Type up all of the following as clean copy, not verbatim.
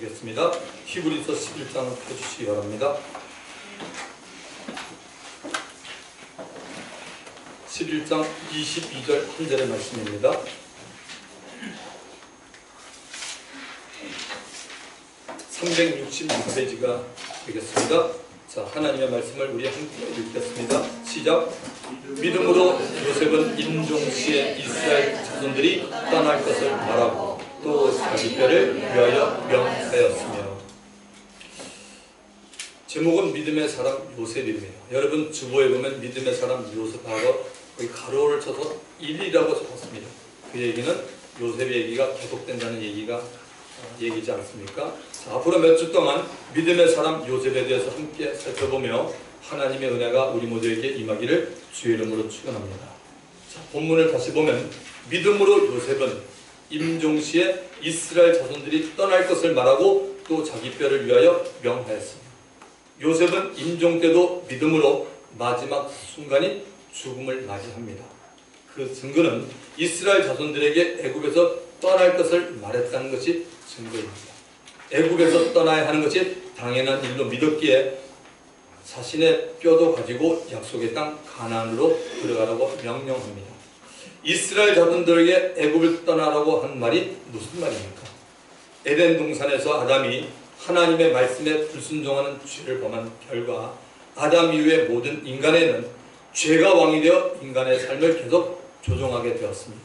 되겠습니다. 히브리서 11장을 펴주시기 바랍니다. 11장 22절 한 절의 말씀입니다. 366페이지가 되겠습니다. 자, 하나님의 말씀을 우리 함께 읽겠습니다. 시작. 믿음으로 요셉은 임종시에 이스라엘 자손들이 떠날 것을 말하고 또 자기 뼈를 위하여 명하였으며. 제목은 믿음의 사람 요셉입니다. 여러분 주보에 보면 믿음의 사람 요셉하고 거기 가로를 쳐서 1이라고 적었습니다. 그 얘기는 요셉의 얘기가 계속된다는 얘기지 않습니까? 자, 앞으로 몇 주 동안 믿음의 사람 요셉에 대해서 함께 살펴보며 하나님의 은혜가 우리 모두에게 임하기를 주의 이름으로 축원합니다. 자, 본문을 다시 보면 믿음으로 요셉은 임종시에 이스라엘 자손들이 떠날 것을 말하고 또 자기 뼈를 위하여 명하였습니다. 요셉은 임종 때도 믿음으로 마지막 순간인 죽음을 맞이합니다. 그 증거는 이스라엘 자손들에게 애굽에서 떠날 것을 말했다는 것이 증거입니다. 애굽에서 떠나야 하는 것이 당연한 일로 믿었기에 자신의 뼈도 가지고 약속의 땅 가나안으로 들어가라고 명령합니다. 이스라엘 자손들에게 애굽을 떠나라고 한 말이 무슨 말입니까? 에덴 동산에서 아담이 하나님의 말씀에 불순종하는 죄를 범한 결과 아담 이후의 모든 인간에는 죄가 왕이 되어 인간의 삶을 계속 조종하게 되었습니다.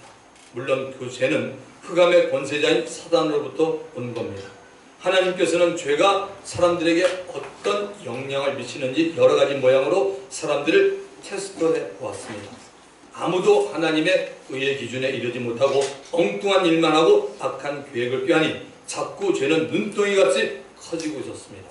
물론 그 죄는 흑암의 권세자인 사단으로부터 온 겁니다. 하나님께서는 죄가 사람들에게 어떤 영향을 미치는지 여러 가지 모양으로 사람들을 테스트해 보았습니다. 아무도 하나님의 의의 기준에 이르지 못하고 엉뚱한 일만 하고 악한 계획을 꾀하니 자꾸 죄는 눈덩이같이 커지고 있었습니다.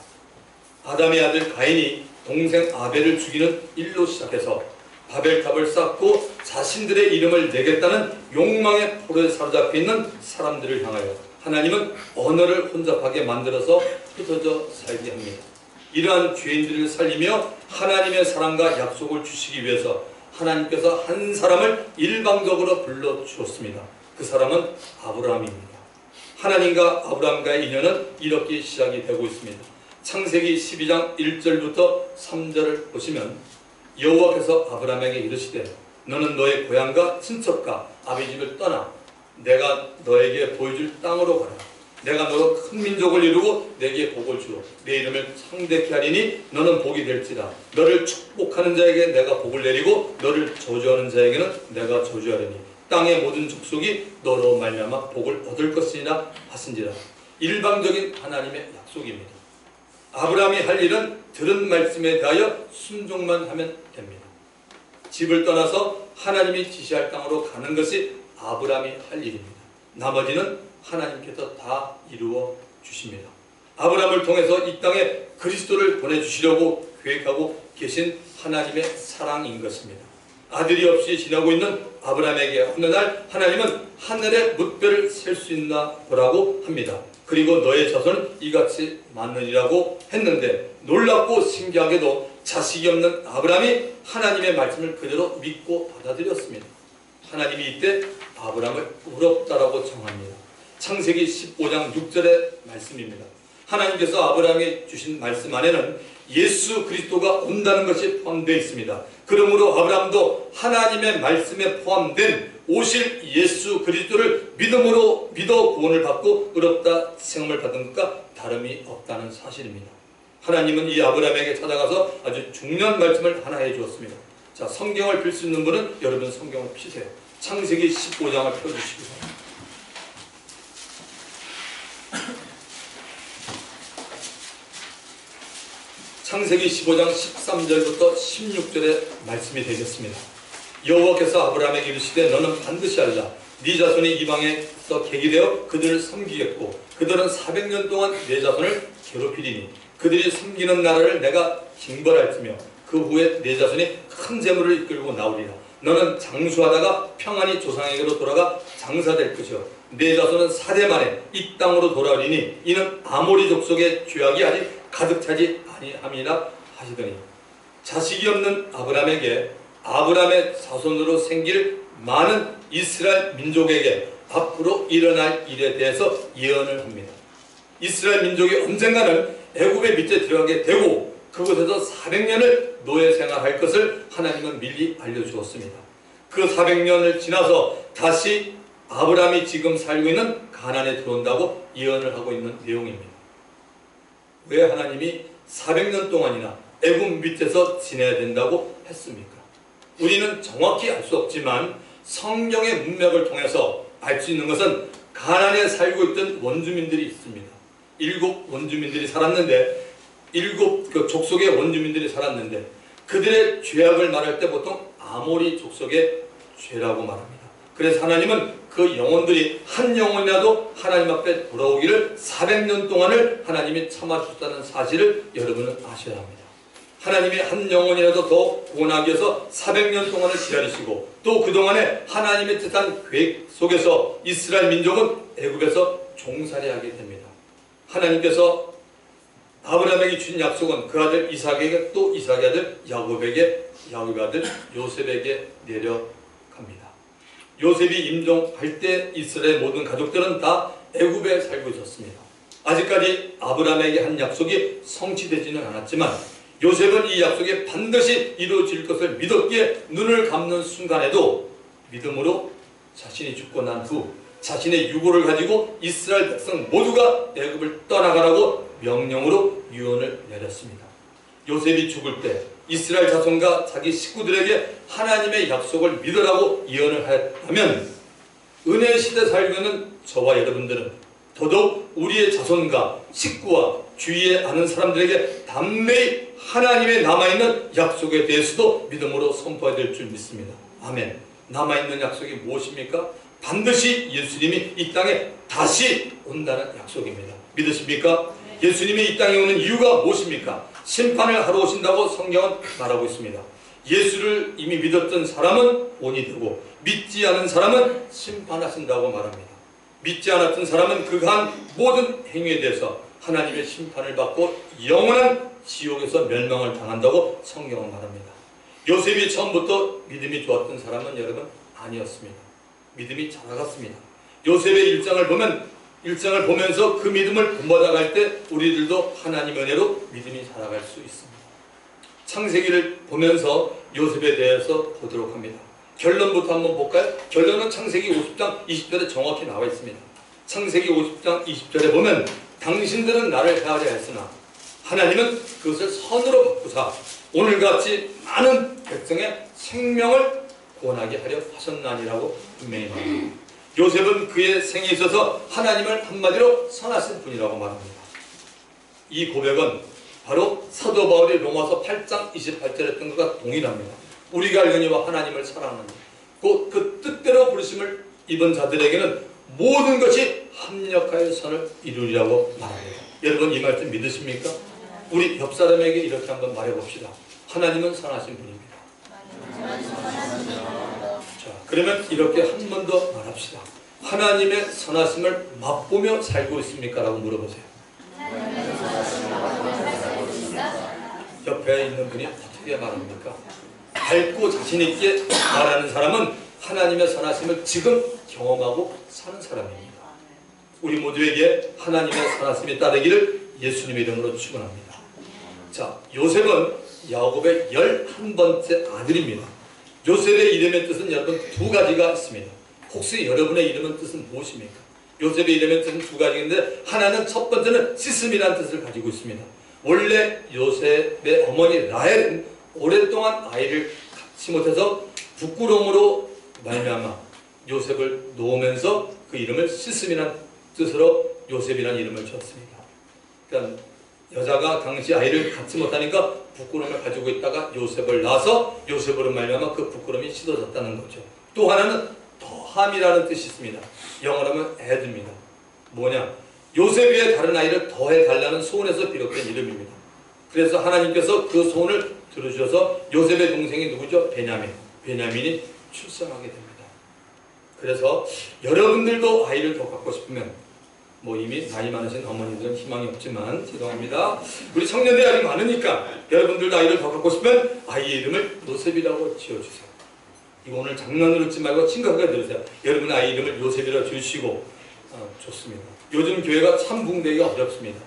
아담의 아들 가인이 동생 아벨을 죽이는 일로 시작해서 바벨탑을 쌓고 자신들의 이름을 내겠다는 욕망의 포로에 사로잡혀 있는 사람들을 향하여 하나님은 언어를 혼잡하게 만들어서 흩어져 살게 합니다. 이러한 죄인들을 살리며 하나님의 사랑과 약속을 주시기 위해서 하나님께서 한 사람을 일방적으로 불러주었습니다. 그 사람은 아브라함입니다. 하나님과 아브라함과의 인연은 이렇게 시작이 되고 있습니다. 창세기 12장 1절부터 3절을 보시면 여호와께서 아브라함에게 이르시되 너는 너의 고향과 친척과 아비 집을 떠나 내가 너에게 보여줄 땅으로 가라. 내가 너로 큰 민족을 이루고 내게 복을 주어 내 이름을 창대케 하리니 너는 복이 될지라. 너를 축복하는 자에게 내가 복을 내리고 너를 저주하는 자에게는 내가 저주하리니 땅의 모든 족속이 너로 말미암아 복을 얻을 것이니라 하신지라. 일방적인 하나님의 약속입니다. 아브라함이 할 일은 들은 말씀에 대하여 순종만 하면 됩니다. 집을 떠나서 하나님이 지시할 땅으로 가는 것이 아브라함이 할 일입니다. 나머지는 하나님께서 다 이루어 주십니다. 아브라함을 통해서 이 땅에 그리스도를 보내주시려고 계획하고 계신 하나님의 사랑인 것입니다. 아들이 없이 지나고 있는 아브라함에게 어느 날 하나님은 하늘의 뭇별을 셀 수 있나 보라고 합니다. 그리고 너의 자손은 이같이 많으리라고 했는데 놀랍고 신기하게도 자식이 없는 아브라함이 하나님의 말씀을 그대로 믿고 받아들였습니다. 하나님이 이때 아브라함을 의롭다라고 정합니다. 창세기 15장 6절의 말씀입니다. 하나님께서 아브라함에게 주신 말씀 안에는 예수 그리스도가 온다는 것이 포함되어 있습니다. 그러므로 아브라함도 하나님의 말씀에 포함된 오실 예수 그리스도를 믿음으로 믿어 구원을 받고 의롭다 칭함을 받은 것과 다름이 없다는 사실입니다. 하나님은 이 아브라함에게 찾아가서 아주 중요한 말씀을 하나 해주었습니다. 자, 성경을 필 수 있는 분은 여러분 성경을 피세요. 창세기 15장을 펴주시기 바랍니다. 창세기 15장 13절부터 16절의 말씀이 되겠습니다. 여호와께서 아브라함에게 이르시되 너는 반드시 알라. 네 자손이 이방에서 객이되어 그들을 섬기겠고 그들은 400년 동안 네 자손을 괴롭히리니 그들이 섬기는 나라를 내가 징벌할지며 그 후에 네 자손이 큰 재물을 이끌고 나오리라. 너는 장수하다가 평안히 조상에게로 돌아가 장사될 것이요 네 자손은 4대 만에 이 땅으로 돌아오리니 이는 아모리 족속의 죄악이 아직 가득 차지 아니함이라 하시더니 자식이 없는 아브라함에게 아브라함의 자손으로 생길 많은 이스라엘 민족에게 앞으로 일어날 일에 대해서 예언을 합니다. 이스라엘 민족이 언젠가는 애굽의 밑에 들어가게 되고 그곳에서 400년을 노예 생활할 것을 하나님은 미리 알려주었습니다. 그 400년을 지나서 다시 아브라함이 지금 살고 있는 가나안에 들어온다고 예언을 하고 있는 내용입니다. 왜 하나님이 400년 동안이나 애굽 밑에서 지내야 된다고 했습니까? 우리는 정확히 알 수 없지만 성경의 문맥을 통해서 알 수 있는 것은 가나안에 살고 있던 원주민들이 있습니다. 7 원주민들이 살았는데 7 족속의 원주민들이 살았는데 그들의 죄악을 말할 때 보통 아모리 족속의 죄라고 말합니다. 그래서 하나님은 그 영혼들이 한 영혼이라도 하나님 앞에 돌아오기를 400년 동안을 하나님이 참아주셨다는 사실을 여러분은 아셔야 합니다. 하나님이 한 영혼이라도 더 구원하기 위해서 400년 동안을 기다리시고 또 그동안에 하나님의 뜻한 계획 속에서 이스라엘 민족은 애굽에서 종살이 하게 됩니다. 하나님께서 아브라함에게 주신 약속은 그 아들 이삭에게 또 이삭의 아들 야곱에게 야곱의 아들 요셉에게 내려갑니다. 요셉이 임종할 때 이스라엘 모든 가족들은 다 애굽에 살고 있었습니다. 아직까지 아브라함에게 한 약속이 성취되지는 않았지만 요셉은 이 약속이 반드시 이루어질 것을 믿었기에 눈을 감는 순간에도 믿음으로 자신이 죽고 난 후 자신의 유고를 가지고 이스라엘 백성 모두가 애굽을 떠나가라고 명령으로 유언을 내렸습니다. 요셉이 죽을 때 이스라엘 자손과 자기 식구들에게 하나님의 약속을 믿으라고 예언을 하였다면 은혜의 시대 살고 있는 저와 여러분들은 더더욱 우리의 자손과 식구와 주위에 아는 사람들에게 담대히 하나님의 남아있는 약속에 대해서도 믿음으로 선포해야 될 줄 믿습니다. 아멘. 남아있는 약속이 무엇입니까? 반드시 예수님이 이 땅에 다시 온다는 약속입니다. 믿으십니까? 예수님이 이 땅에 오는 이유가 무엇입니까? 심판을 하러 오신다고 성경은 말하고 있습니다. 예수를 이미 믿었던 사람은 본이 되고 믿지 않은 사람은 심판하신다고 말합니다. 믿지 않았던 사람은 그간 모든 행위에 대해서 하나님의 심판을 받고 영원한 지옥에서 멸망을 당한다고 성경은 말합니다. 요셉이 처음부터 믿음이 좋았던 사람은 여러분 아니었습니다. 믿음이 자라갔습니다. 요셉의 일장을 보면서 그 믿음을 본받아갈 때 우리들도 하나님의 은혜로 믿음이 자라갈 수 있습니다. 창세기를 보면서 요셉에 대해서 보도록 합니다. 결론부터 한번 볼까요? 결론은 창세기 50장 20절에 정확히 나와 있습니다. 창세기 50장 20절에 보면 당신들은 나를 해하려 했으나 하나님은 그것을 선으로 바꾸사 오늘같이 많은 백성의 생명을 구원하게 하려 하셨나니라고 분명히 말합니다. 요셉은 그의 생에 있어서 하나님을 한마디로 선하신 분이라고 말합니다. 이 고백은 바로 사도 바울이 로마서 8장 28절에 했던 것과 동일합니다. 우리가 알거니와 하나님을 사랑하는 곧 그 뜻대로 부르심을 입은 자들에게는 모든 것이 합력하여 선을 이루리라고 말합니다. 여러분 이 말씀 믿으십니까? 우리 옆 사람에게 이렇게 한번 말해봅시다. 하나님은 선하신 분입니다. 자, 그러면 이렇게 한 번 더 말합시다. 하나님의 선하심을 맛보며 살고 있습니까? 라고 물어보세요. 옆에 있는 분이 어떻게 말합니까? 밝고 자신있게 말하는 사람은 하나님의 선하심을 지금 경험하고 사는 사람입니다. 우리 모두에게 하나님의 선하심이 따르기를 예수님의 이름으로 축원합니다. 자, 요셉은 야곱의 11번째 아들입니다. 요셉의 이름의 뜻은 여러분 두 가지가 있습니다. 혹시 여러분의 이름의 뜻은 무엇입니까? 요셉의 이름의 뜻은 두 가지인데 하나는 첫 번째는 시슴이라는 뜻을 가지고 있습니다. 원래 요셉의 어머니 라헬은 오랫동안 아이를 갖지 못해서 부끄러움으로 말미암아 요셉을 놓으면서 그 이름을 시슴이라는 뜻으로 요셉이라는 이름을 지었습니다. 그러니까 여자가 당시 아이를 갖지 못하니까 부끄러움을 가지고 있다가 요셉을 낳아서 요셉으로 말미암아 그 부끄러움이 씻어졌다는 거죠. 또 하나는 더함이라는 뜻이 있습니다. 영어로 하면 add입니다. 뭐냐? 요셉 위에 다른 아이를 더해달라는 소원에서 비롯된 이름입니다. 그래서 하나님께서 그 소원을 들어주셔서 요셉의 동생이 누구죠? 베냐민이 출생하게 됩니다. 그래서 여러분들도 아이를 더 갖고 싶으면 뭐 이미 나이 많으신 어머니들은 희망이 없지만 죄송합니다. 우리 청년들 아직 많으니까 여러분들도 아이를 더 갖고 싶으면 아이의 이름을 요셉이라고 지어주세요. 이거 오늘 장난으로 듣지 말고 심각하게 들으세요. 여러분 아이 이름을 요셉이라고 지으시고 좋습니다. 요즘 교회가 참 붕대기가 어렵습니다.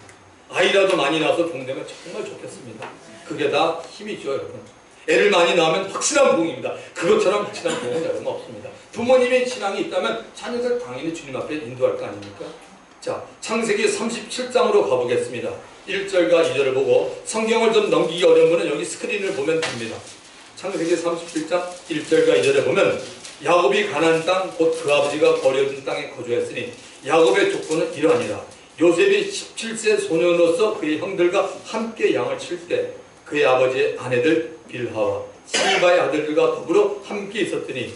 아이라도 많이 낳아서 붕대면 정말 좋겠습니다. 그게 다 힘이죠, 여러분. 애를 많이 낳으면 확실한 부흥입니다. 그것처럼 확실한 부흥은 여러분 없습니다. 부모님의 신앙이 있다면 자녀들 당연히 주님 앞에 인도할 거 아닙니까? 자, 창세기 37장으로 가보겠습니다. 1절과 2절을 보고 성경을 좀 넘기기 어려운 분은 여기 스크린을 보면 됩니다. 창세기 37장 1절과 2절에 보면 야곱이 가나안 땅 곧 그 아버지가 버려진 땅에 거주했으니 야곱의 족보는 이러하니라. 요셉이 17세 소년으로서 그의 형들과 함께 양을 칠 때 그의 아버지의 아내들 빌하와 실바의 아들들과 더불어 함께 있었더니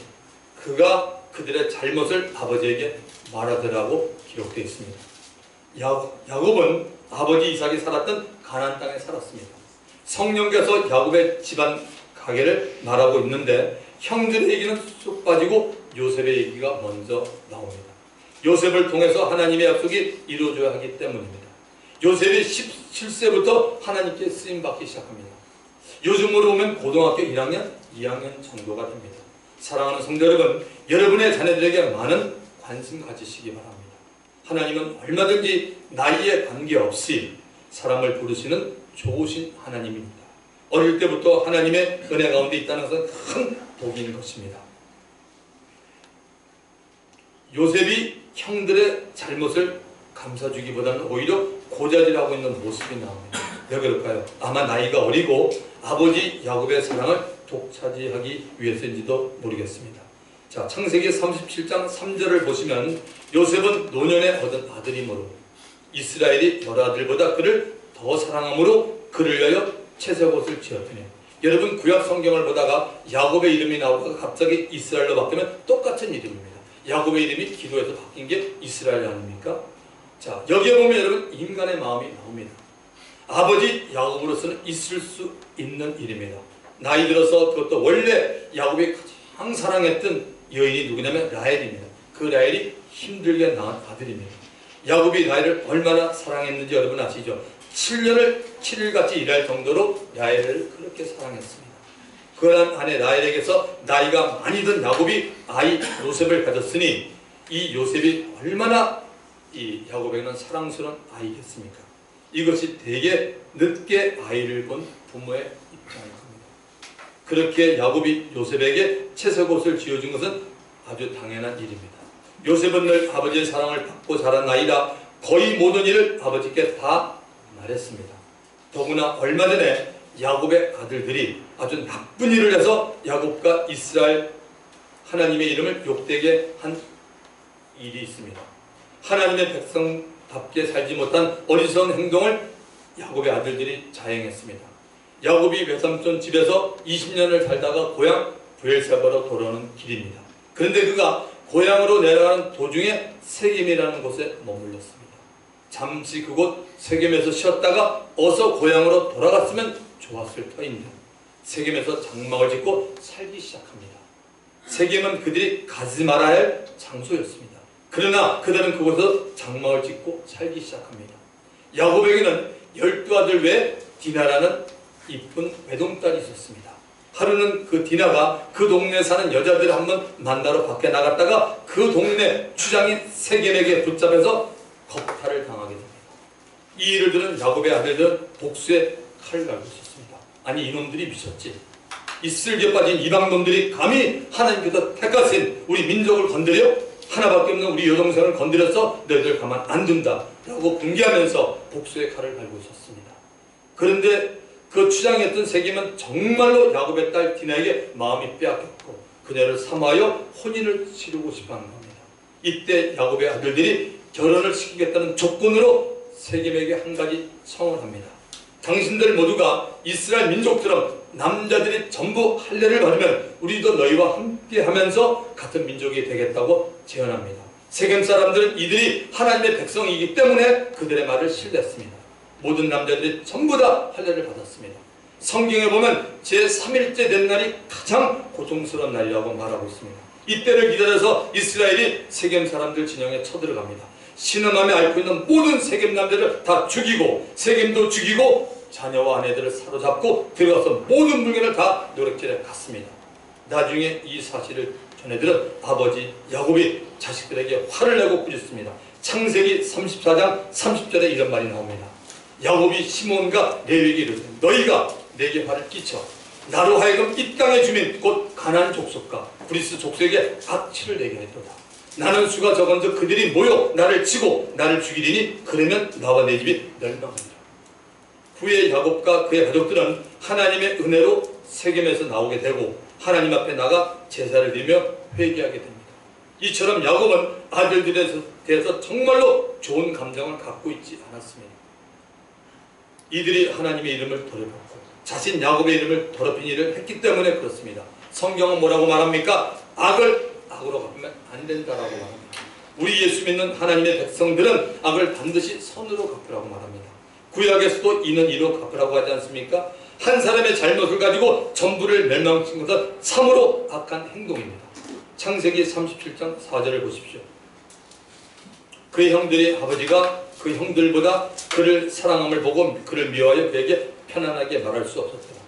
그가 그들의 잘못을 아버지에게 말하더라고 기록되어 있습니다. 야곱은 아버지 이삭이 살았던 가나안 땅에 살았습니다. 성령께서 야곱의 집안 가계를 말하고 있는데 형들의 얘기는 쑥 빠지고 요셉의 얘기가 먼저 나옵니다. 요셉을 통해서 하나님의 약속이 이루어져야 하기 때문입니다. 요셉이 17세부터 하나님께 쓰임받기 시작합니다. 요즘으로 보면 고등학교 1학년, 2학년 정도가 됩니다. 사랑하는 성도 여러분, 여러분의 자녀들에게 많은 관심 가지시기 바랍니다. 하나님은 얼마든지 나이에 관계없이 사람을 부르시는 좋으신 하나님입니다. 어릴 때부터 하나님의 은혜 가운데 있다는 것은 큰 복인 것입니다. 요셉이 형들의 잘못을 감싸주기보다는 오히려 고자질하고 있는 모습이 나옵니다. 왜 그럴까요? 아마 나이가 어리고 아버지 야곱의 사랑을 독차지하기 위해서인지도 모르겠습니다. 자, 창세기 37장 3절을 보시면 요셉은 노년에 얻은 아들이므로 이스라엘이 여러 아들보다 그를 더 사랑함으로 그를 위하여 채색 옷을 지었더니, 여러분 구약 성경을 보다가 야곱의 이름이 나오다가 갑자기 이스라엘로 바뀌면 똑같은 이름입니다. 야곱의 이름이 기도에서 바뀐 게 이스라엘 아닙니까? 자, 여기에 보면 여러분 인간의 마음이 나옵니다. 아버지 야곱으로서는 있을 수 있는 이름이다. 나이 들어서 그것도 원래 야곱이 가장 사랑했던 여인이 누구냐면 라헬입니다. 그 라헬이 힘들게 낳은 아들입니다. 야곱이 라헬을 얼마나 사랑했는지 여러분 아시죠? 7년을 7일같이 일할 정도로 라헬을 그렇게 사랑했습니다. 그러한 아내 라헬에게서 나이가 많이 든 야곱이 아이 요셉을 가졌으니 이 요셉이 얼마나 이 야곱에게는 사랑스러운 아이겠습니까? 이것이 되게 늦게 아이를 본 부모의 입장일 겁니다. 그렇게 야곱이 요셉에게 채색옷을 지어준 것은 아주 당연한 일입니다. 요셉은 늘 아버지의 사랑을 받고 자란 아이라 거의 모든 일을 아버지께 다 말했습니다. 더구나 얼마 전에 야곱의 아들들이 아주 나쁜 일을 해서 야곱과 이스라엘 하나님의 이름을 욕되게 한 일이 있습니다. 하나님의 백성답게 살지 못한 어리석은 행동을 야곱의 아들들이 자행했습니다. 야곱이 외삼촌 집에서 20년을 살다가 고향 브엘세바로 돌아오는 길입니다. 그런데 그가 고향으로 내려가는 도중에 세겜이라는 곳에 머물렀습니다. 잠시 그곳 세겜에서 쉬었다가 어서 고향으로 돌아갔으면 좋았을 터인데 세겜에서 장막을 짓고 살기 시작합니다. 세겜은 그들이 가지 말아야 할 장소였습니다. 그러나 그들은 그곳에서 장막을 짓고 살기 시작합니다. 야곱에게는 12아들 외에 디나라는 이쁜 외동딸이 있었습니다. 하루는 그 디나가 그 동네에 사는 여자들을 한번 만나러 밖에 나갔다가 그 동네 추장인 세겜에게 붙잡혀서 겁탈을 당하게 됩니다. 이 일을 들은 야곱의 아들들은 복수에 칼을 갈고 있었습니다. 아니 이놈들이 미쳤지. 이슬기에 빠진 이방놈들이 감히 하나님께서 택하신 우리 민족을 건드려? 하나밖에 없는 우리 여동생을 건드려서 너희들 가만 안 둔다 라고 분개하면서 복수의 칼을 갈고 있었습니다. 그런데 그 추장했던 세겜은 정말로 야곱의 딸 디나에게 마음이 빼앗겼고 그녀를 사모하여 혼인을 치르고 싶어하는 겁니다. 이때 야곱의 아들들이 결혼을 시키겠다는 조건으로 세겜에게 한 가지 청을 합니다. 당신들 모두가 이스라엘 민족처럼 남자들이 전부 할례를 받으면 우리도 너희와 함께 하면서 같은 민족이 되겠다고 제안합니다. 세겜 사람들은 이들이 하나님의 백성이기 때문에 그들의 말을 신뢰했습니다. 모든 남자들이 전부 다 할례를 받았습니다. 성경에 보면 제3일째 된 날이 가장 고통스러운 날이라고 말하고 있습니다. 이때를 기다려서 이스라엘이 세겜 사람들 진영에 쳐들어갑니다. 신음함에 앓고 있는 모든 세겜 남자를 다 죽이고 세겜도 죽이고 자녀와 아내들을 사로잡고 들어가서 모든 물건을 다 노략질해 갔습니다. 나중에 이 사실을 전해들은 아버지 야곱이 자식들에게 화를 내고 꾸짖습니다. 창세기 34장 30절에 이런 말이 나옵니다. 야곱이 시몬과 레위에게 이르되 너희가 내게 화를 끼쳐 나로 하여금 이 땅의 주민 곧 가나안 족속과 브리스 족속에게 악취를 내게 하리로다. 나는 수가 적은즉 그들이 모여 나를 치고 나를 죽이리니 그러면 나와 내 집이 멸망하리라. 후에 야곱과 그의 가족들은 하나님의 은혜로 세겜에서 나오게 되고 하나님 앞에 나가 제사를 드리며 회개하게 됩니다. 이처럼 야곱은 아들들에 대해서 정말로 좋은 감정을 갖고 있지 않았습니다. 이들이 하나님의 이름을 더럽혔고 자신 야곱의 이름을 더럽힌 일을 했기 때문에 그렇습니다. 성경은 뭐라고 말합니까? 악을 악으로 갚으면 안 된다라고 말합니다. 우리 예수 믿는 하나님의 백성들은 악을 반드시 선으로 갚으라고 말합니다. 구약에서도 이는 이로 갚으라고 하지 않습니까? 한 사람의 잘못을 가지고 전부를 멸망시킨 것은 참으로 악한 행동입니다. 창세기 37장 4절을 보십시오. 그의 형들이 아버지가 그 형들보다 그를 사랑함을 보고 그를 미워하여 그에게 편안하게 말할 수 없었더라.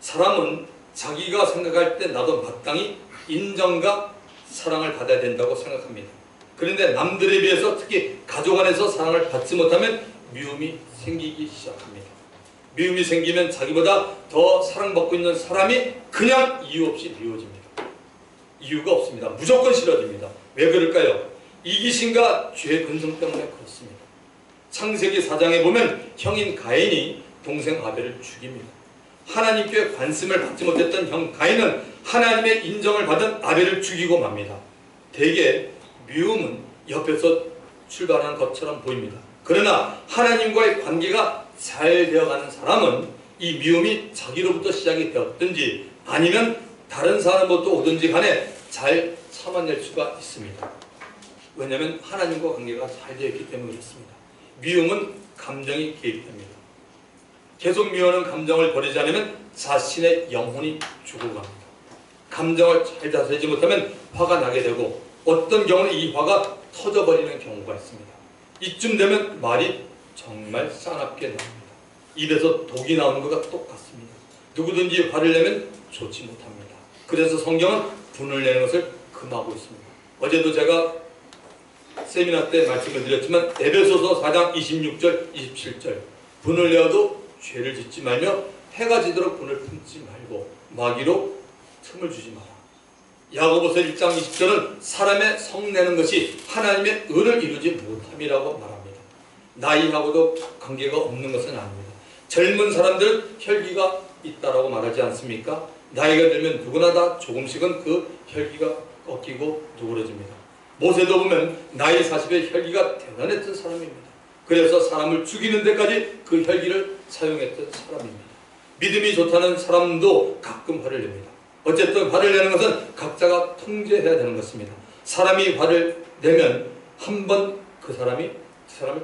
사람은 자기가 생각할 때 나도 마땅히 인정과 사랑을 받아야 된다고 생각합니다. 그런데 남들에 비해서 특히 가족 안에서 사랑을 받지 못하면 미움이 생기기 시작합니다. 미움이 생기면 자기보다 더 사랑받고 있는 사람이 그냥 이유 없이 미워집니다. 이유가 없습니다. 무조건 싫어집니다. 왜 그럴까요? 이기심과 죄의 근성 때문에 그렇습니다. 창세기 4장에 보면 형인 가인이 동생 아벨을 죽입니다. 하나님께 관심을 받지 못했던 형 가인은 하나님의 인정을 받은 아벨을 죽이고 맙니다. 대개 미움은 옆에서 출발하는 것처럼 보입니다. 그러나 하나님과의 관계가 잘 되어가는 사람은 이 미움이 자기로부터 시작이 되었든지 아니면 다른 사람부터 오든지 간에 잘 참아낼 수가 있습니다. 왜냐하면 하나님과 관계가 잘 되어 있기 때문에 그렇습니다. 미움은 감정이 개입됩니다. 계속 미워하는 감정을 버리지 않으면 자신의 영혼이 죽어갑니다. 감정을 잘 다스리지 못하면 화가 나게 되고 어떤 경우는 이 화가 터져버리는 경우가 있습니다. 이쯤 되면 말이 정말 싸납게 나옵니다. 입에서 독이 나오는 것과 똑같습니다. 누구든지 화를 내면 좋지 못합니다. 그래서 성경은 분을 내는 것을 금하고 있습니다. 어제도 제가 세미나 때 말씀을 드렸지만 에베소서 4장 26절 27절 분을 내어도 죄를 짓지 말며 해가 지도록 분을 품지 말고 마귀로 틈을 주지 마라. 야고보서 1장 20절은 사람의 성내는 것이 하나님의 의를 이루지 못함이라고 말합니다. 나이하고도 관계가 없는 것은 아닙니다. 젊은 사람들 혈기가 있다라고 말하지 않습니까? 나이가 들면 누구나 다 조금씩은 그 혈기가 꺾이고 누그러집니다. 모세도 보면 나이 40에 혈기가 대단했던 사람입니다. 그래서 사람을 죽이는 데까지 그 혈기를 사용했던 사람입니다. 믿음이 좋다는 사람도 가끔 화를 냅니다. 어쨌든 화를 내는 것은 각자가 통제해야 되는 것입니다. 사람이 화를 내면 한 번 그 사람을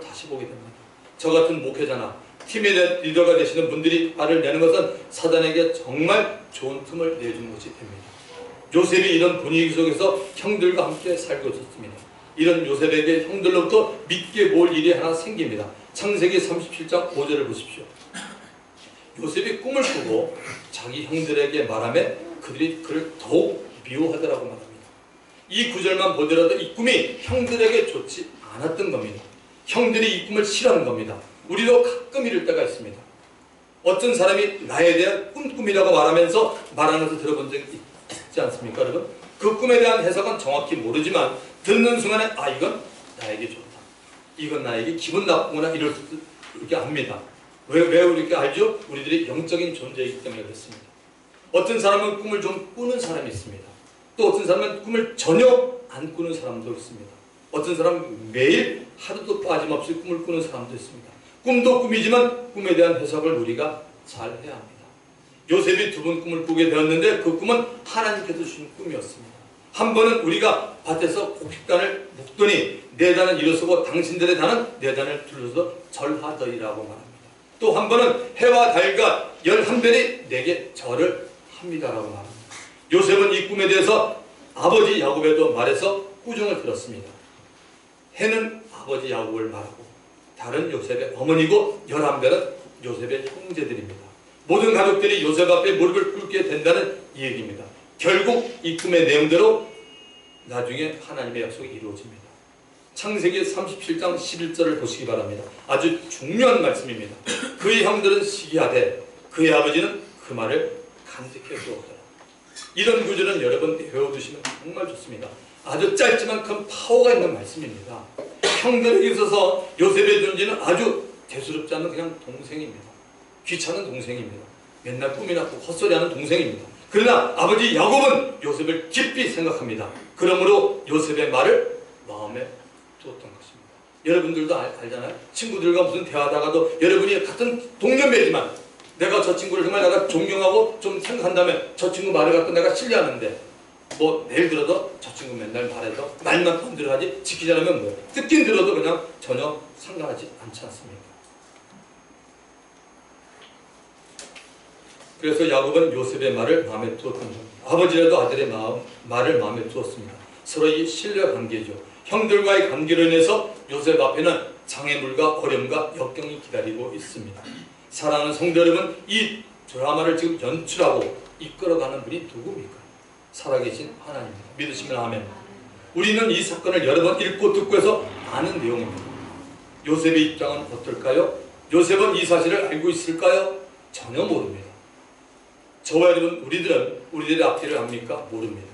다시 보게 됩니다. 저 같은 목회자나 팀의 리더가 되시는 분들이 화를 내는 것은 사단에게 정말 좋은 틈을 내주는 것이 됩니다. 요셉이 이런 분위기 속에서 형들과 함께 살고 있었습니다. 이런 요셉에게 형들로부터 믿게 볼 일이 하나 생깁니다. 창세기 37장 5절을 보십시오. 요셉이 꿈을 꾸고 자기 형들에게 말하며 그들이 그를 더욱 미워하더라고 말합니다. 이 구절만 보더라도 이 꿈이 형들에게 좋지 않았던 겁니다. 형들이 이 꿈을 싫어하는 겁니다. 우리도 가끔 이럴 때가 있습니다. 어떤 사람이 나에 대한 꿈이라고 말하는 것을 들어본 적이 있지 않습니까, 여러분? 그 꿈에 대한 해석은 정확히 모르지만 듣는 순간에 아, 이건 나에게 좋다. 이건 나에게 기분 나쁘구나 이렇게 압니다. 왜 이렇게 알죠? 우리들이 영적인 존재이기 때문에 그렇습니다. 어떤 사람은 꿈을 좀 꾸는 사람이 있습니다. 또 어떤 사람은 꿈을 전혀 안 꾸는 사람도 있습니다. 어떤 사람은 매일 하루도 빠짐없이 꿈을 꾸는 사람도 있습니다. 꿈도 꿈이지만 꿈에 대한 해석을 우리가 잘 해야 합니다. 요셉이 두 번 꿈을 꾸게 되었는데 그 꿈은 하나님께서 주신 꿈이었습니다. 한 번은 우리가 밭에서 곡식단을 묶더니 네 단은 일어서고 당신들의 단은 네 단을 둘러서 절하더이라고 말합니다. 또 한 번은 해와 달과 11별이 내게 절을 합니다라고 말합니다. 요셉은 이 꿈에 대해서 아버지 야곱에도 말해서 꾸중을 들었습니다. 해는 아버지 야곱을 말하고 달은 요셉의 어머니고 11별은 요셉의 형제들입니다. 모든 가족들이 요셉 앞에 무릎을 꿇게 된다는 이 얘기입니다. 결국 이 꿈의 내용대로 나중에 하나님의 약속이 이루어집니다. 창세기 37장 11절을 보시기 바랍니다. 아주 중요한 말씀입니다. 그의 형들은 시기하되 그의 아버지는 그 말을 간직해 두었더라. 이런 구절은 여러분 배워두시면 정말 좋습니다. 아주 짧지만 큰 파워가 있는 말씀입니다. 형들에게 있어서 요셉의 존재는 아주 대수롭지 않은 그냥 동생입니다. 귀찮은 동생입니다. 맨날 꿈이나 헛소리하는 동생입니다. 그러나 아버지 야곱은 요셉을 깊이 생각합니다. 그러므로 요셉의 말을 마음에 두었던 것입니다. 여러분들도 알잖아요. 친구들과 무슨 대화하다가도 여러분이 같은 동년배지만 내가 저 친구를 정말 내가 존경하고 좀 생각한다면 저 친구 말을 갖고 내가 신뢰하는데 뭐 내일 들어도 저 친구 맨날 말해서 말만 편들어 하지 지키지 않으면 뭐예요? 듣긴 들어도 그냥 전혀 상관하지 않지 않습니까? 그래서 야곱은 요셉의 말을 마음에 두었던 겁니다. 아버지라도 아들의 말을 마음에 두었습니다. 서로의 신뢰 관계죠. 형들과의 관계로 인해서 요셉 앞에는 장애물과 어려움과 역경이 기다리고 있습니다. 사랑하는 성도 여러분, 이 드라마를 지금 연출하고 이끌어가는 분이 누굽니까? 살아계신 하나님입니다. 믿으시면 아멘. 우리는 이 사건을 여러 번 읽고 듣고 해서 아는 내용입니다. 요셉의 입장은 어떨까요? 요셉은 이 사실을 알고 있을까요? 전혀 모릅니다. 저와 여러분, 우리들의 앞뒤를 압니까? 모릅니다.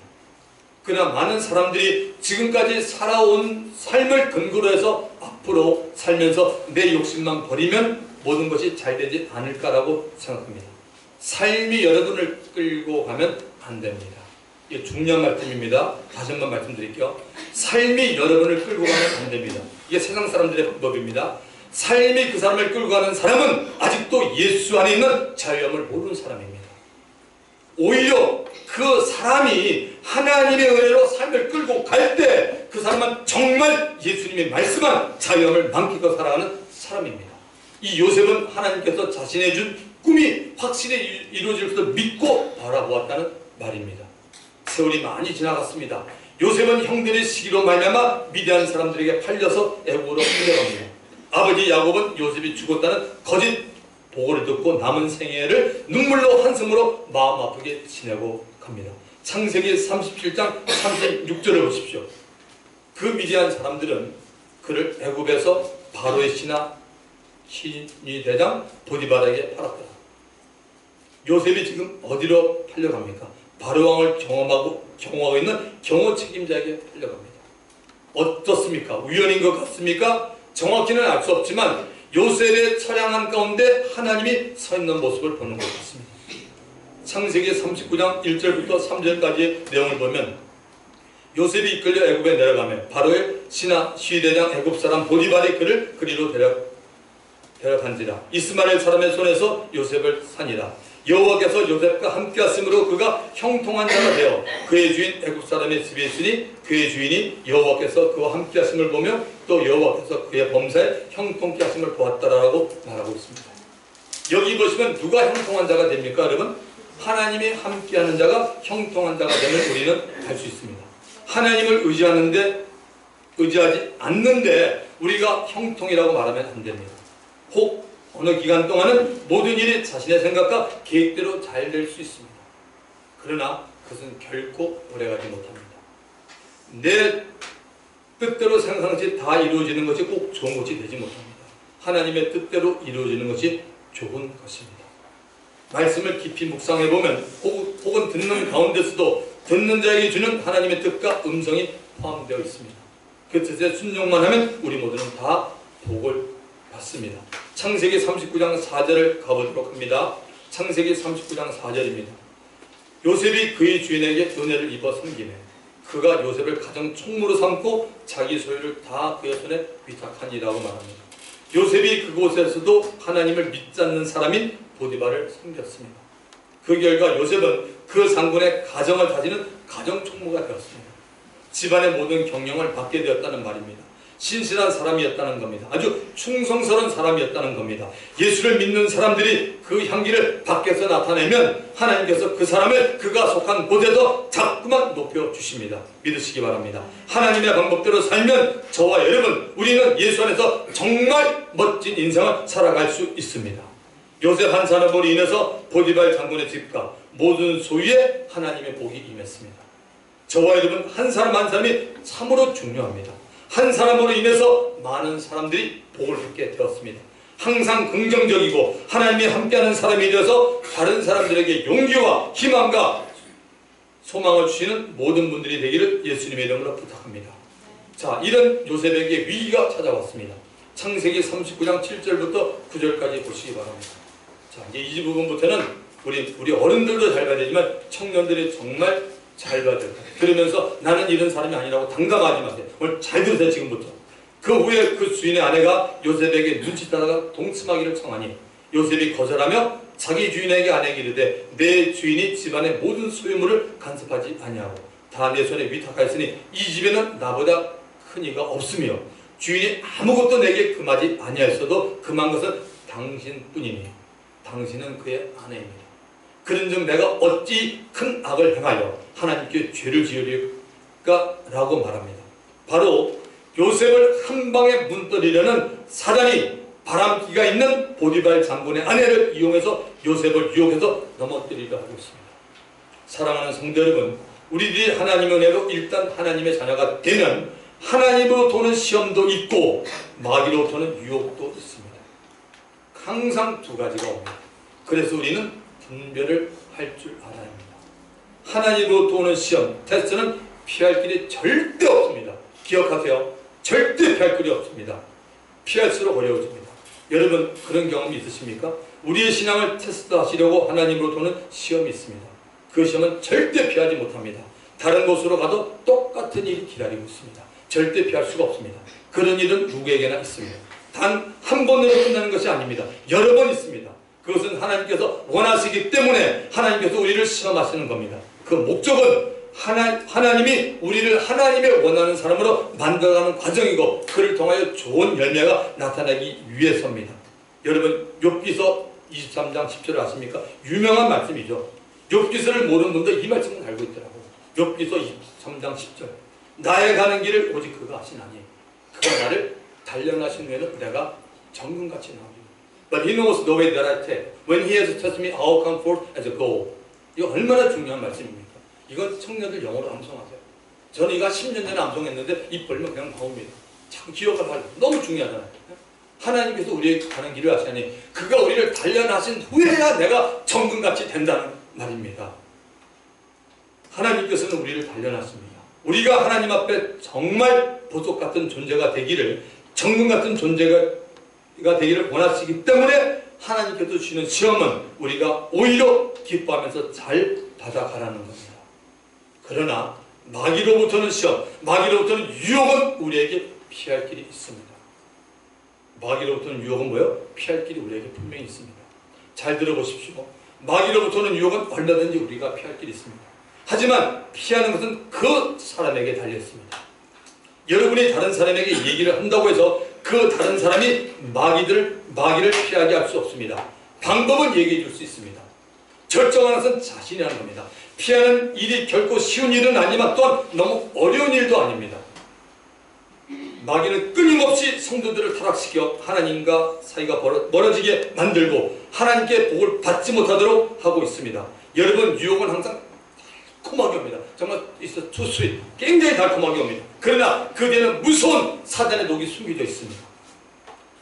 그러나 많은 사람들이 지금까지 살아온 삶을 근거로 해서 앞으로 살면서 내 욕심만 버리면 모든 것이 잘 되지 않을까라고 생각합니다. 삶이 여러분을 끌고 가면 안 됩니다. 이게 중요한 말씀입니다. 다시 한번 말씀드릴게요. 삶이 여러분을 끌고 가면 안 됩니다. 이게 세상 사람들의 방법입니다. 삶이 그 사람을 끌고 가는 사람은 아직도 예수 안에 있는 자유함을 모르는 사람입니다. 오히려 그 사람이 하나님의 은혜로 삶을 끌고 갈 때 그 사람은 정말 예수님의 말씀한 자유함을 만끽하고 살아가는 사람입니다. 이 요셉은 하나님께서 자신의 준 꿈이 확실히 이루어질 것을 믿고 바라보았다는 말입니다. 세월이 많이 지나갔습니다. 요셉은 형들의 시기로 말미암아 미디안 사람들에게 팔려서 애국으로 끌려갑니다. 아버지 야곱은 요셉이 죽었다는 거짓 보고를 듣고 남은 생애를 눈물로 한숨으로 마음 아프게 지내고 갑니다. 창세기 37장 36절을 보십시오. 그 미디안 사람들은 그를 애굽에서 바로의 신하 신이 대장 보디발에게 팔았더라. 요셉이 지금 어디로 팔려갑니까? 바로왕을 경호하고 있는 경호 책임자에게 팔려갑니다. 어떻습니까? 우연인 것 같습니까? 정확히는 알 수 없지만 요셉의 처량한 가운데 하나님이 서 있는 모습을 보는 것 같습니다. 창세기 39장 1절부터 3절까지의 내용을 보면 요셉이 이끌려 애굽에 내려가며 바로의 신하 시대장 애굽 사람 보디발이 그를 그리로 데려간지라. 이스마엘 사람의 손에서 요셉을 산이라. 여호와께서 요셉과 함께 하심으로 그가 형통한 자가 되어 그의 주인 애굽 사람의 집에 있으니 그의 주인이 여호와께서 그와 함께 하심을 보며 또 여호와께서 그의 범사에 형통케 하심을 보았다라고 말하고 있습니다. 여기 보시면 누가 형통한 자가 됩니까? 여러분, 하나님이 함께하는 자가 형통한 자가 되면 우리는 알 수 있습니다. 하나님을 의지하지 않는데 우리가 형통이라고 말하면 안 됩니다. 혹 어느 기간 동안은 모든 일이 자신의 생각과 계획대로 잘 될 수 있습니다. 그러나 그것은 결코 오래가지 못합니다. 내 뜻대로 생각하는 것이 다 이루어지는 것이 꼭 좋은 것이 되지 못합니다. 하나님의 뜻대로 이루어지는 것이 좋은 것입니다. 말씀을 깊이 묵상해보면 혹은 듣는 가운데서도 듣는 자에게 주는 하나님의 뜻과 음성이 포함되어 있습니다. 그 뜻에 순종만 하면 우리 모두는 다 복을 받습니다. 창세기 39장 4절을 가보도록 합니다. 창세기 39장 4절입니다. 요셉이 그의 주인에게 은혜를 입어 섬기네. 그가 요셉을 가장 총무로 삼고 자기 소유를 다 그의 손에 위탁하니라고 말합니다. 요셉이 그곳에서도 하나님을 믿지 않는 사람인 보디발을 섬겼습니다. 그 결과 요셉은 그 장군의 가정을 다지는 가정총무가 되었습니다. 집안의 모든 경영을 맡게 되었다는 말입니다. 신실한 사람이었다는 겁니다. 아주 충성스러운 사람이었다는 겁니다. 예수를 믿는 사람들이 그 향기를 밖에서 나타내면 하나님께서 그 사람을 그가 속한 곳에서 자꾸만 높여주십니다. 믿으시기 바랍니다. 하나님의 방법대로 살면 저와 여러분, 우리는 예수 안에서 정말 멋진 인생을 살아갈 수 있습니다. 요셉 한 사람으로 인해서 보디발 장군의 집과 모든 소유에 하나님의 복이 임했습니다. 저와 여러분 한 사람 한 사람이 참으로 중요합니다. 한 사람으로 인해서 많은 사람들이 복을 받게 되었습니다. 항상 긍정적이고 하나님이 함께하는 사람이 되어서 다른 사람들에게 용기와 희망과 소망을 주시는 모든 분들이 되기를 예수님의 이름으로 부탁합니다. 자, 이런 요셉에게 위기가 찾아왔습니다. 창세기 39장 7절부터 9절까지 보시기 바랍니다. 자, 이제 이 부분부터는 우리 어른들도 잘 봐야 되지만 청년들이 정말 잘 봐야 됩니다. 그러면서 나는 이런 사람이 아니라고 당당하지 마세요. 오늘 잘 들으세요. 지금부터. 그 후에 그 주인의 아내가 요셉에게 눈치따다가 동침하기를 청하니 요셉이 거절하며 자기 주인에게 아내에게 이르되 내 주인이 집안의 모든 소유물을 간섭하지 아니하고 다 내 손에 위탁하였으니 이 집에는 나보다 큰 이가 없으며 주인이 아무것도 내게 금하지 아니하였어도 금한 것은 당신뿐이니 당신은 그의 아내입니다. 그런즉 내가 어찌 큰 악을 행하여 하나님께 죄를 지으리까? 라고 말합니다. 바로 요셉을 한 방에 문뜨리려는 사단이 바람기가 있는 보디발 장군의 아내를 이용해서 요셉을 유혹해서 넘어뜨리려 하고 있습니다. 사랑하는 성도 여러분, 우리들이 하나님의 은혜로 일단 하나님의 자녀가 되면 하나님으로부터 오는 시험도 있고 마귀로부터 오는 유혹도 있습니다. 항상 두 가지가 옵니다. 그래서 우리는 분별을 할 줄 알아야 합니다. 하나님으로부터 오는 시험, 테스트는 피할 길이 절대 없습니다. 기억하세요. 절대 피할 길이 없습니다. 피할수록 어려워집니다. 여러분 그런 경험이 있으십니까? 우리의 신앙을 테스트하시려고 하나님으로부터 오는 시험이 있습니다. 그 시험은 절대 피하지 못합니다. 다른 곳으로 가도 똑같은 일이 기다리고 있습니다. 절대 피할 수가 없습니다. 그런 일은 누구에게나 있습니다. 단 한 번으로 끝나는 것이 아닙니다. 여러 번 있습니다. 그것은 하나님께서 원하시기 때문에 하나님께서 우리를 시험하시는 겁니다. 그 목적은 하나님이 우리를 하나님의 원하는 사람으로 만들어가는 과정이고 그를 통하여 좋은 열매가 나타나기 위해서입니다. 여러분 욥기서 23장 10절을 아십니까? 유명한 말씀이죠. 욥기서를 모르는 분도 이 말씀을 알고 있더라고요. 욥기서 23장 10절 나의 가는 길을 오직 그가 아시나니 그가 나를 단련하신 후에는 내가 정금같이 나오리라. But he knows the way that I take. When he has tested me, I'll come forth as a gold. 이거 얼마나 중요한 말씀입니까? 이건 청년들 영어로 암송하세요. 저는 이거 10년 전에 암송했는데 입 벌면 그냥 나옵니다. 참 기억을 하려 너무 중요하잖아요. 하나님께서 우리에게 가는 길을 아시니 그가 우리를 단련하신 후에야 내가 정금같이 된다는 말입니다. 하나님께서는 우리를 단련하십니다. 우리가 하나님 앞에 정말 보석 같은 존재가 되기를 정금 같은 존재가 되기를 원하시기 때문에 하나님께서 주시는 시험은 우리가 오히려 기뻐하면서 잘 받아가라는 겁니다. 그러나 마귀로부터는 시험, 마귀로부터는 유혹은 우리에게 피할 길이 있습니다. 마귀로부터는 유혹은 뭐예요? 피할 길이 우리에게 분명히 있습니다. 잘 들어보십시오. 마귀로부터는 유혹은 얼마든지 우리가 피할 길이 있습니다. 하지만 피하는 것은 그 사람에게 달려있습니다. 여러분이 다른 사람에게 얘기를 한다고 해서 그 다른 사람이 마귀를 피하게 할 수 없습니다. 방법은 얘기해 줄 수 있습니다. 결정하는 것은 자신이 하는 겁니다. 피하는 일이 결코 쉬운 일은 아니지만 또한 너무 어려운 일도 아닙니다. 마귀는 끊임없이 성도들을 타락시켜 하나님과 사이가 멀어지게 만들고 하나님께 복을 받지 못하도록 하고 있습니다. 여러분 유혹은 항상 달콤하게 옵니다. 정말 it's too sweet. 굉장히 달콤하게 옵니다. 그러나 그 뒤에는 무서운 사단의 독이 숨겨져 있습니다.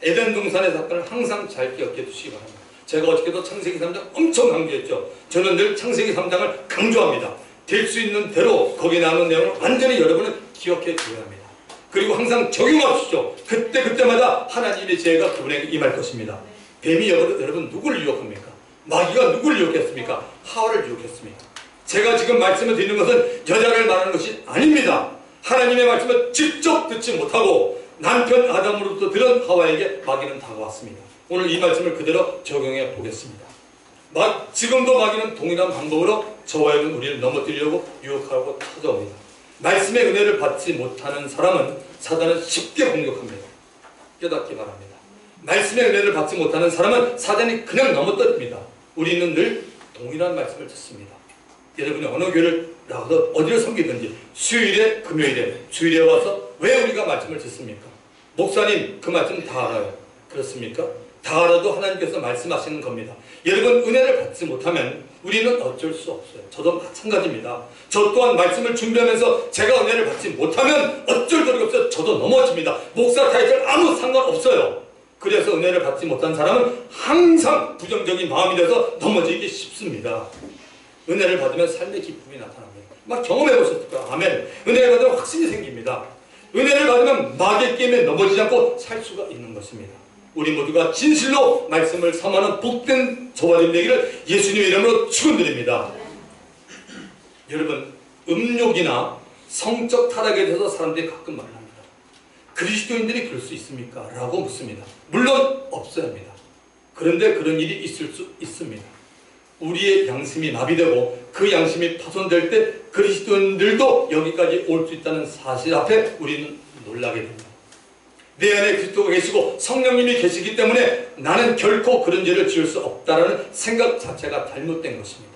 에덴 동산의 사건을 항상 잘 기억해 두시기 바랍니다. 제가 어저께도 창세기 3장 엄청 강조했죠. 저는 늘 창세기 3장을 강조합니다. 될 수 있는 대로 거기에 나오는 내용을 완전히 여러분은 기억해 두어야 합니다. 그리고 항상 적용하십시오. 그때마다 하나님의 지혜가 그분에게 임할 것입니다. 뱀이 여러분 누구를 유혹합니까? 마귀가 누구를 유혹했습니까? 하와를 유혹했습니다. 제가 지금 말씀을 드리는 것은 여자를 말하는 것이 아닙니다. 하나님의 말씀을 직접 듣지 못하고 남편 아담으로부터 들은 하와에게 마귀는 다가왔습니다. 오늘 이 말씀을 그대로 적용해 보겠습니다. 지금도 마귀는 동일한 방법으로 저와 여러분 우리를 넘어뜨리려고 유혹하고 찾아옵니다. 말씀의 은혜를 받지 못하는 사람은 사단은 쉽게 공격합니다. 깨닫기 바랍니다. 말씀의 은혜를 받지 못하는 사람은 사단이 그냥 넘어뜨립니다. 우리는 늘 동일한 말씀을 듣습니다. 여러분이 어느 교회를 나가서 어디를 섬기든지 수요일에 금요일에 주일에 와서 왜 우리가 말씀을 듣습니까? 목사님 그 말씀 다 알아요. 그렇습니까? 다 알아도 하나님께서 말씀하시는 겁니다. 여러분, 은혜를 받지 못하면 우리는 어쩔 수 없어요. 저도 마찬가지입니다. 저 또한 말씀을 준비하면서 제가 은혜를 받지 못하면 어쩔 도리가 없어요. 저도 넘어집니다. 목사 타이틀 아무 상관없어요. 그래서 은혜를 받지 못한 사람은 항상 부정적인 마음이 돼서 넘어지기 쉽습니다. 은혜를 받으면 삶의 기쁨이 나타납니다. 막 경험해 보셨을 거예요. 아멘. 은혜를 받으면 확신이 생깁니다. 은혜를 받으면 마귀의 게임에 넘어지지 않고 살 수가 있는 것입니다. 우리 모두가 진실로 말씀을 삼하는 복된 저와 님 되기를 예수님의 이름으로 축원드립니다. 여러분, 음욕이나 성적 타락에 대해서 사람들이 가끔 말합니다. 그리스도인들이 그럴 수 있습니까? 라고 묻습니다. 물론 없어야 합니다. 그런데 그런 일이 있을 수 있습니다. 우리의 양심이 마비되고 그 양심이 파손될 때 그리스도인들도 여기까지 올 수 있다는 사실 앞에 우리는 놀라게 됩니다. 내 안에 그리스도가 계시고 성령님이 계시기 때문에 나는 결코 그런 죄를 지을 수 없다라는 생각 자체가 잘못된 것입니다.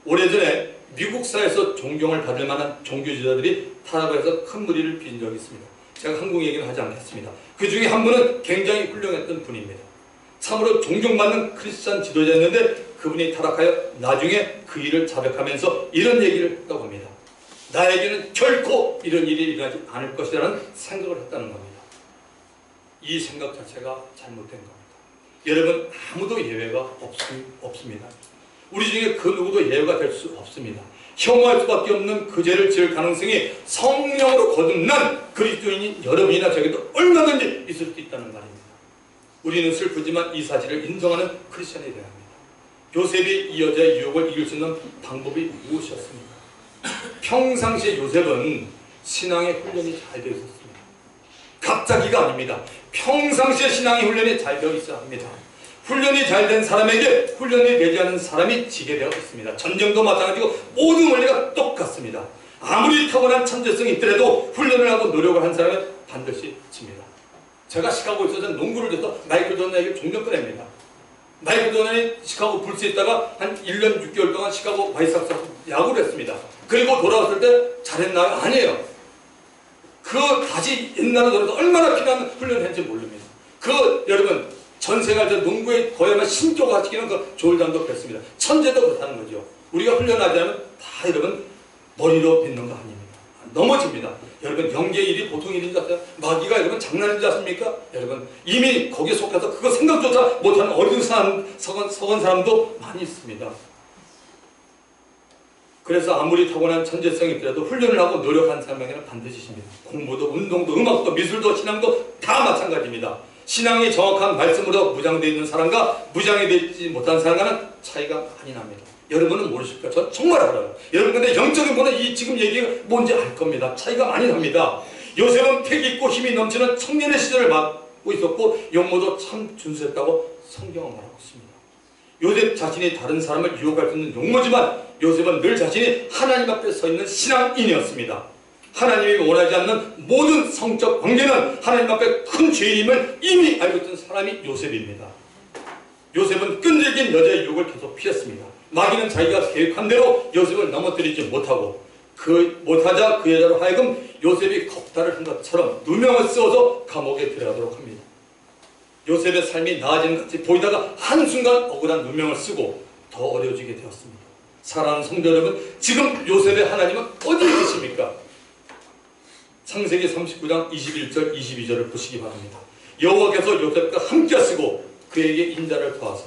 오래전에 미국 사회에서 존경을 받을 만한 종교지도자들이 타락을 해서 큰 무리를 빚은 적이 있습니다. 제가 한국 얘기는 하지 않겠습니다. 그 중에 한 분은 굉장히 훌륭했던 분입니다. 참으로 존경받는 크리스찬 지도자였는데 그분이 타락하여 나중에 그 일을 자백하면서 이런 얘기를 했다고 합니다. 나에게는 결코 이런 일이 일어나지 않을 것이라는 생각을 했다는 겁니다. 이 생각 자체가 잘못된 겁니다. 여러분, 아무도 예외가 없습니다. 우리 중에 그 누구도 예외가 될 수 없습니다. 혐오할 수밖에 없는 그 죄를 지을 가능성이 성령으로 거듭난 그리스도인인 여러분이나 저에게도 얼마든지 있을 수 있다는 말입니다. 우리는 슬프지만 이 사실을 인정하는 크리스천이 되어야 합니다. 요셉이 이 여자의 유혹을 이길 수 있는 방법이 무엇이었습니까? 평상시에 요셉은 신앙의 훈련이 잘 되어 있었습니다. 갑자기가 아닙니다. 평상시에 신앙의 훈련이 잘 되어 있어야 합니다. 훈련이 잘 된 사람에게 훈련이 되지 않은 사람이 지게 되어 있습니다. 전쟁도 마찬가지고 모든 원리가 똑같습니다. 아무리 타고난 천재성이 있더라도 훈련을 하고 노력을 한 사람은 반드시 집니다. 제가 시카고에 있어서 농구를 해서 마이클 조던에게 종종 꺼냅니다. 마이클 조던이 시카고 불스에 있다가 한 1년 6개월 동안 시카고 화이트삭스하고 야구를 했습니다. 그리고 돌아왔을 때 잘했나요? 아니에요. 그 다시 옛날로 돌아서 얼마나 필요한 훈련을 했는지 모릅니다. 여러분, 전생할 때 농구에 거야만 신조가 하시기는 그 조울단도 그랬습니다. 천재도 그렇다는 거죠. 우리가 훈련하지 않으면 다 여러분 머리로 빚는 거 아닙니다. 넘어집니다. 여러분, 영계의 일이 보통 일인 줄 아세요? 마귀가 여러분 장난인 줄 아십니까? 여러분, 이미 거기에 속해서 그거 생각조차 못하는 어린 사람, 서건 사람도 많이 있습니다. 그래서 아무리 타고난 천재성이 있더라도 훈련을 하고 노력한 사람에게는 반드시 있습니다. 공부도 운동도 음악도 미술도 신앙도 다 마찬가지입니다. 신앙이 정확한 말씀으로 무장되어 있는 사람과 무장이 되지 못한 사람과는 차이가 많이 납니다. 여러분은 모르실 거예요. 저 정말 알아요. 여러분, 근데 영적인 분은 이 지금 얘기가 뭔지 알 겁니다. 차이가 많이 납니다. 요셉은 패기 있고 힘이 넘치는 청년의 시절을 맞고 있었고 용모도 참 준수했다고 성경은 말하고 있습니다. 요셉 자신이 다른 사람을 유혹할 수 있는 용모지만 요셉은 늘 자신이 하나님 앞에 서 있는 신앙인이었습니다. 하나님이 원하지 않는 모든 성적 관계는 하나님 앞에 큰 죄임을 이미 알고 있던 사람이 요셉입니다. 요셉은 끈질긴 여자의 유혹을 계속 피했습니다. 마귀는 자기가 계획한 대로 요셉을 넘어뜨리지 못하고 못하자 그 여자로 하여금 요셉이 겁탈을 한 것처럼 누명을 씌워서 감옥에 들어가도록 합니다. 요셉의 삶이 나아지는 것 같이 보이다가 한순간 억울한 누명을 쓰고 더 어려워지게 되었습니다. 사랑하는 성도 여러분, 지금 요셉의 하나님은 어디에 계십니까? 창세기 39장 21절 22절을 보시기 바랍니다. 여호와께서 요셉과 함께 하시고 그에게 인자를 더하사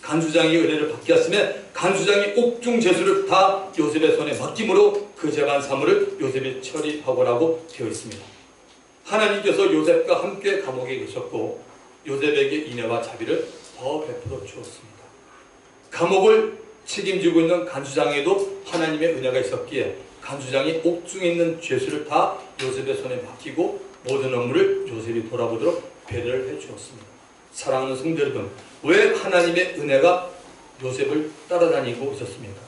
간수장이 은혜를 받게 하시며 간수장이 옥중 제수를 다 요셉의 손에 맡김으로 그 재반 사물을 요셉이 처리하고라고 되어 있습니다. 하나님께서 요셉과 함께 감옥에 계셨고 요셉에게 인애와 자비를 더 베풀어 주었습니다. 감옥을 책임지고 있는 간수장에도 하나님의 은혜가 있었기에 간수장이 옥중에 있는 죄수를 다 요셉의 손에 맡기고 모든 업무를 요셉이 돌아보도록 배려를 해주었습니다. 사랑하는 성도 여러분, 왜 하나님의 은혜가 요셉을 따라다니고 있었습니까?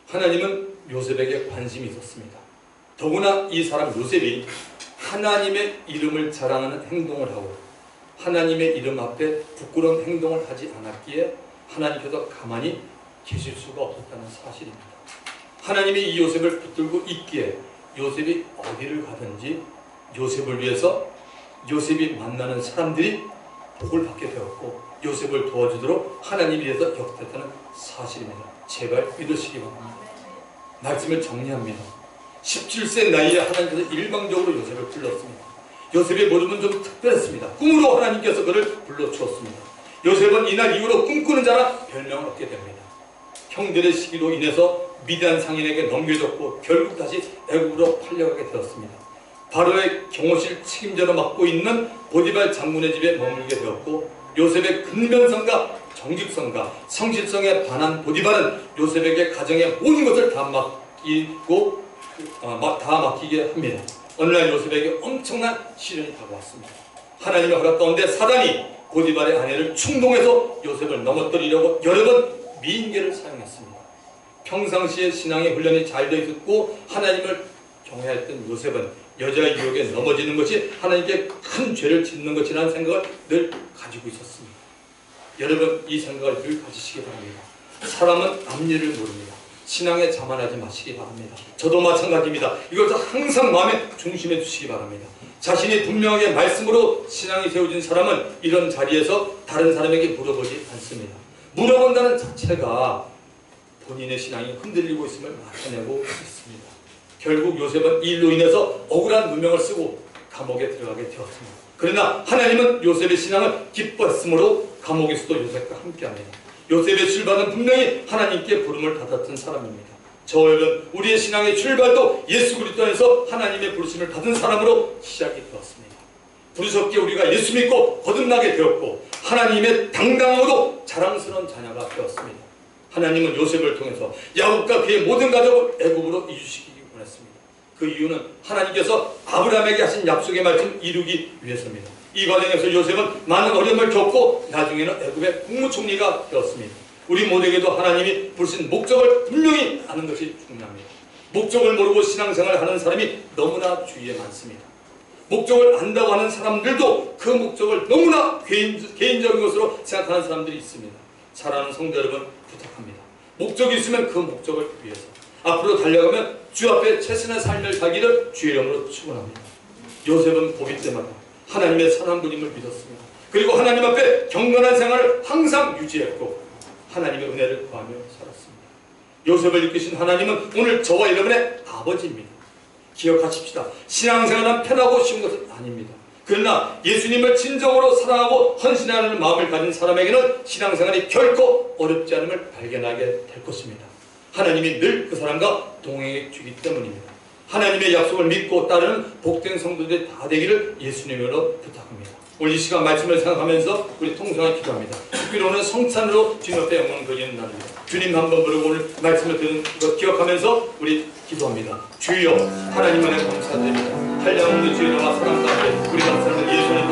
하나님은 요셉에게 관심이 있었습니다. 더구나 이 사람 요셉이 하나님의 이름을 자랑하는 행동을 하고 하나님의 이름 앞에 부끄러운 행동을 하지 않았기에 하나님께서 가만히 계실 수가 없었다는 사실입니다. 하나님이 이 요셉을 붙들고 있기에 요셉이 어디를 가든지 요셉을 위해서 요셉이 만나는 사람들이 복을 받게 되었고 요셉을 도와주도록 하나님이 위해서 역대했다는 사실입니다. 제발 믿으시기 바랍니다. 말씀을 정리합니다. 17세 나이에 하나님께서 일방적으로 요셉을 불렀습니다. 요셉의 모습은 좀 특별했습니다. 꿈으로 하나님께서 그를 불러주었습니다. 요셉은 이날 이후로 꿈꾸는 자라 별명을 얻게 됩니다. 형들의 시기로 인해서 미디안 상인에게 넘겨졌고 결국 다시 애굽으로 팔려가게 되었습니다. 바로의 경호실 책임자로 맡고 있는 보디발 장군의 집에 머물게 되었고 요셉의 근면성과 정직성과 성실성에 반한 보디발은 요셉에게 가정의 모든 것을 다 맡기게 합니다. 어느 날 요셉에게 엄청난 시련이 다가왔습니다. 하나님의 허락 가운데 사단이 보디발의 아내를 충동해서 요셉을 넘어뜨리려고 여러 번 미인계를 사용했습니다. 평상시에 신앙의 훈련이 잘 되어 있었고 하나님을 경외했던 요셉은 여자의 유혹에 넘어지는 것이 하나님께 큰 죄를 짓는 것이라는 생각을 늘 가지고 있었습니다. 여러분 이 생각을 늘 가지시기 바랍니다. 사람은 앞일을 모릅니다. 신앙에 자만하지 마시기 바랍니다. 저도 마찬가지입니다. 이것을 항상 마음에 중심에 두시기 바랍니다. 자신이 분명하게 말씀으로 신앙이 세워진 사람은 이런 자리에서 다른 사람에게 물어보지 않습니다. 물어본다는 자체가 본인의 신앙이 흔들리고 있음을 나타내고 있습니다. 결국 요셉은 이 일로 인해서 억울한 누명을 쓰고 감옥에 들어가게 되었습니다. 그러나 하나님은 요셉의 신앙을 기뻐했으므로 감옥에서도 요셉과 함께합니다. 요셉의 출발은 분명히 하나님께 부름을 받았던 사람입니다. 저희는 우리의 신앙의 출발도 예수 그리스도 안에서 하나님의 부르심을 받은 사람으로 시작이 되었습니다. 부르셨기에 우리가 예수 믿고 거듭나게 되었고 하나님의 당당하고도 자랑스러운 자녀가 되었습니다. 하나님은 요셉을 통해서 야곱과 그의 모든 가족을 애굽으로 이주시키기 원했습니다. 그 이유는 하나님께서 아브라함에게 하신 약속의 말씀을 이루기 위해서입니다. 이 과정에서 요셉은 많은 어려움을 겪고 나중에는 애굽의 국무총리가 되었습니다. 우리 모두에게도 하나님이 부르신 목적을 분명히 아는 것이 중요합니다. 목적을 모르고 신앙생활을 하는 사람이 너무나 주위에 많습니다. 목적을 안다고 하는 사람들도 그 목적을 너무나 개인적인 것으로 생각하는 사람들이 있습니다. 사랑하는 성도 여러분 부탁합니다. 목적이 있으면 그 목적을 위해서 앞으로 달려가면 주 앞에 최선의 삶을 살기를 주의 이름으로 축원합니다. 요셉은 고비 때마다 하나님의 선한 분임을 믿었습니다. 그리고 하나님 앞에 경건한 생활을 항상 유지했고 하나님의 은혜를 구하며 살았습니다. 요셉을 이끄신 하나님은 오늘 저와 여러분의 아버지입니다. 기억하십시다. 신앙생활은 편하고 쉬운 것은 아닙니다. 그러나 예수님을 진정으로 사랑하고 헌신하는 마음을 가진 사람에게는 신앙생활이 결코 어렵지 않음을 발견하게 될 것입니다. 하나님이 늘 그 사람과 동행해 주기 때문입니다. 하나님의 약속을 믿고 따르는 복된 성도들이 다 되기를 예수님으로 부탁합니다. 오늘 이 시간 말씀을 생각하면서 우리 통성을 기도합니다. 특별히 오늘 성찬으로 주님 앞에 영광 드리는 날입니다. 주님 한번 부르고 오늘 말씀을 듣는 것 기억하면서 우리 기도합니다. 주여 하나님 안에 감사드립니다. 한량없는 주의 영화 사랑 가운데 우리 감사하는 예수님